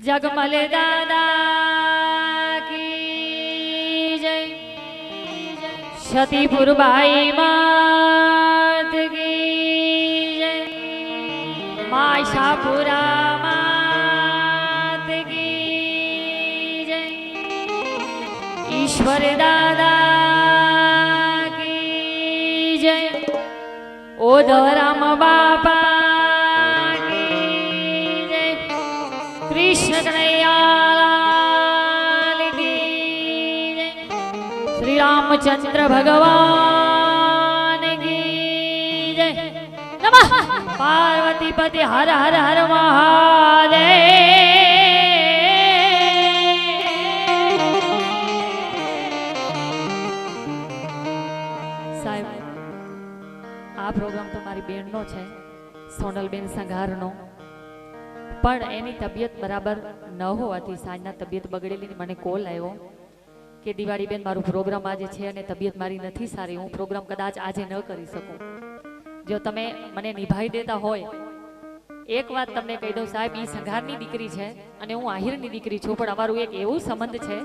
जगमल दादा की जय, क्षतिपुर भाई मात की जय, माशापुरा मात की जय, ईश्वर दादा की जय, ओधराम बापा कृष्ण कन्हैयालाल की जय, श्री रामचंद्र भगवान की जय, नमः पार्वती पति हर हर हर महादेव। साहेब आ प्रोग्राम तो मारी बेन नो छे, सोनल बेन संघार नो, पण एनी तबियत बराबर न होवाथी साँजना तबियत बगड़ेली मने कॉल आव्यो के दिवाળી बेन मारू प्रोग्राम आजे छे अने तबियत मारी नथी सारी, हूँ प्रोग्राम कदाच आजे न करी सकूं। जो तमे मने निभाई देता होय एक बात तमने कही दऊं साहेब, ई संघारनी दीकरी छे अने हूँ आहिरनी दीकरी छुं, पण अमारुं एक एवुं संबंध छे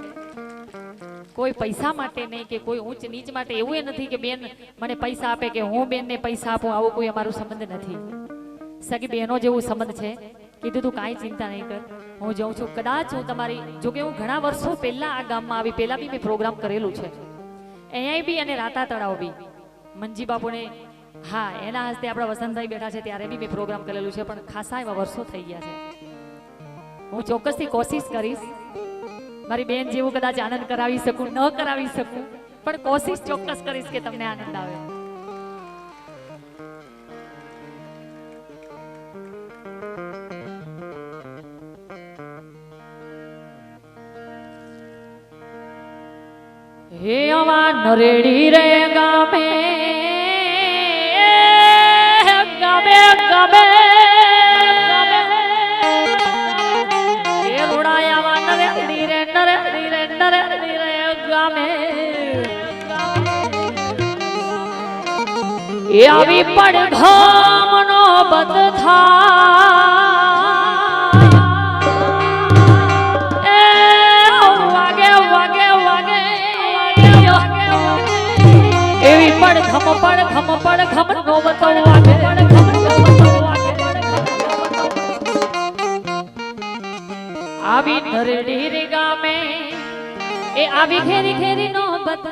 कोई पैसा माटे नहीं के कोई ऊंच नीच माटे एवुं नथी के बेन मने पैसा आपे के हूँ बेन ने पैसा आपूं, आवो कोई अमारो संबंध नथी। सगी बहनों जेवुं संबंध छे। कीधुं तू काई चिंता नहीं कर, हूँ जाऊँ छूं। कदाच हूँ तमारी जो के हूँ घणा वर्षों पहला आ गाममां आवी, पहला बी मैं प्रोग्राम करेलुं छे अहींया बी अने राता तळाव बी मंजी बापुने, हाँ एना हस्ते आपड़ा वसंतभाई बैठा छे त्यारे बी मैं प्रोग्राम करेलुं छे, पण खासा एवा वर्षो थई गया छे। हूँ चोक्कसथी कोशिश करीश मारी बेन जेवुं कदाच आनंद करावी सकूं, न करावी सकूं, पण कोशिश चोक्कस करीश के तमने आनंद आवे। हे अवा नरेड़ी रे गामे गामे गामे हे रोड़ाया वा नरेड़ी रे नरेड़ी रे नरेड़ी रे गामे ये आवी पड़ घामनो बद था पड़ घम नो बताओ आगे आवी नरेड़ी रे गामे ए आवी घेरी घेरी नौबत,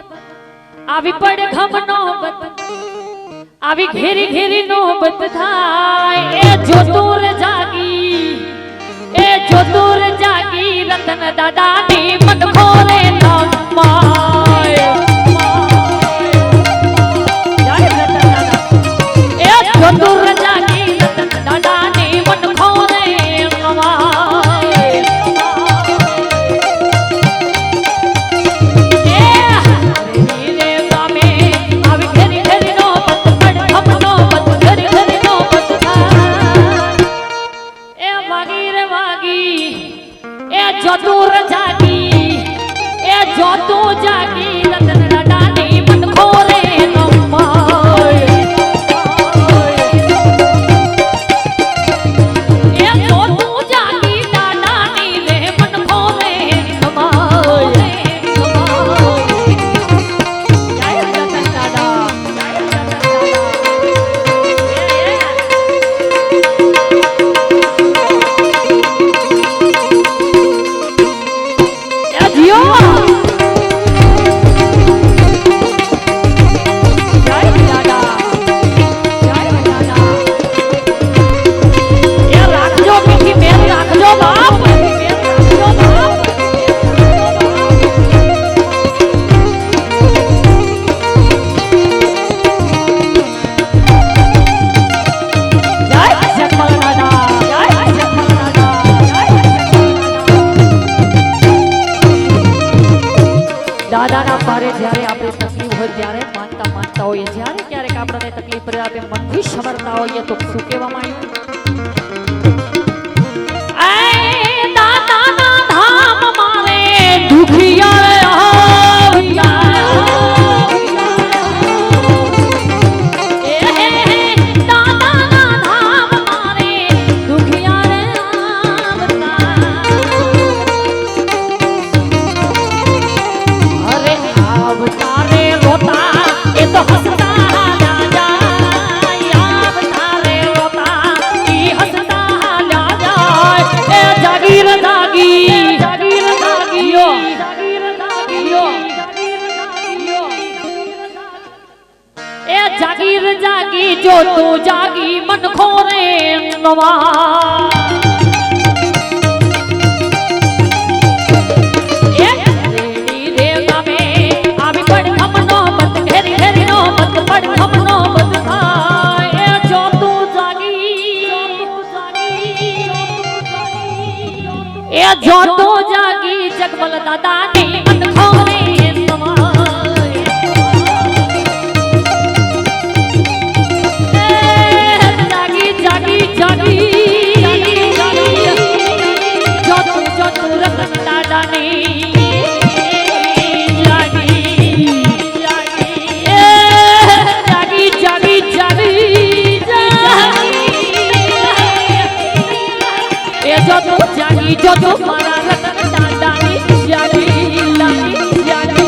आवी पड़ घम नौबत, आवी घेरी घेरी नौबत थाय ए जो दूर जागी, ए जो दूर जागी रतन दादा नी मन खोले ना माय जो दूर जागी रतन दादा नी मन खोले कमाए ए रे गामे आवी घेरी घेरी नौबत पड़ घम नौबत घेरी घेरी नौबत था ए वागी रे वागी ए जो दूर जागी ए जो तू जागी रतन दादा नी मन खोले कमाए दादा ना पारे જ્યારે આપણે તકલીફ હોય ત્યારે માનતા માનતા હોઈએ, જ્યારે ક્યારેક આપણને તકલીફ પડે આપણે મનથી સમરતા હોઈએ તો શું કહેવામાં આવ્યું? એ દાદા ના ધામ મારે દુખિયા આવ્યા નવા जो तो जागी जगमल दादा ने मन खोले समाए जागी जागी जागी जो तो रतन दादा ने जागी जागी जागी जागी जो तो जागी जो तो मारा रतन दादा ने जागी जागी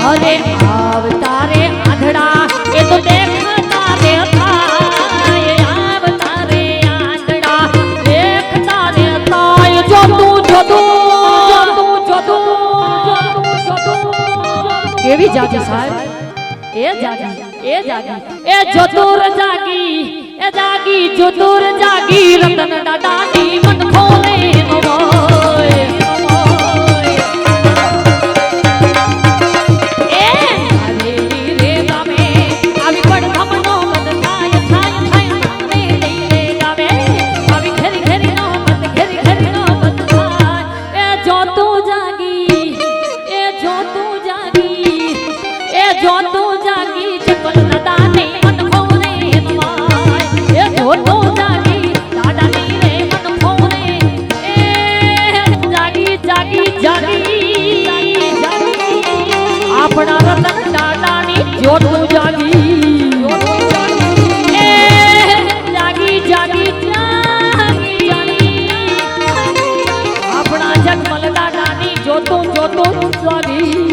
अरे आवतारे आंधड़ा ये तो देखता रे था ये आवतारे आंधड़ा देखता रे था ये जो तू केवी जागी साहब ए जागी ए जो दूर जागी ए जागी जो दूर जागी रतन दादा नी मन खोले नमोय अपना रतन दादा नी जो तू जागी जागी जागी जागी अपना जगमल दादा नी जो तू जागी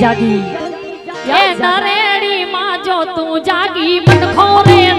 जागी ए नरेड़ी मां जो तू जागी मन खोरे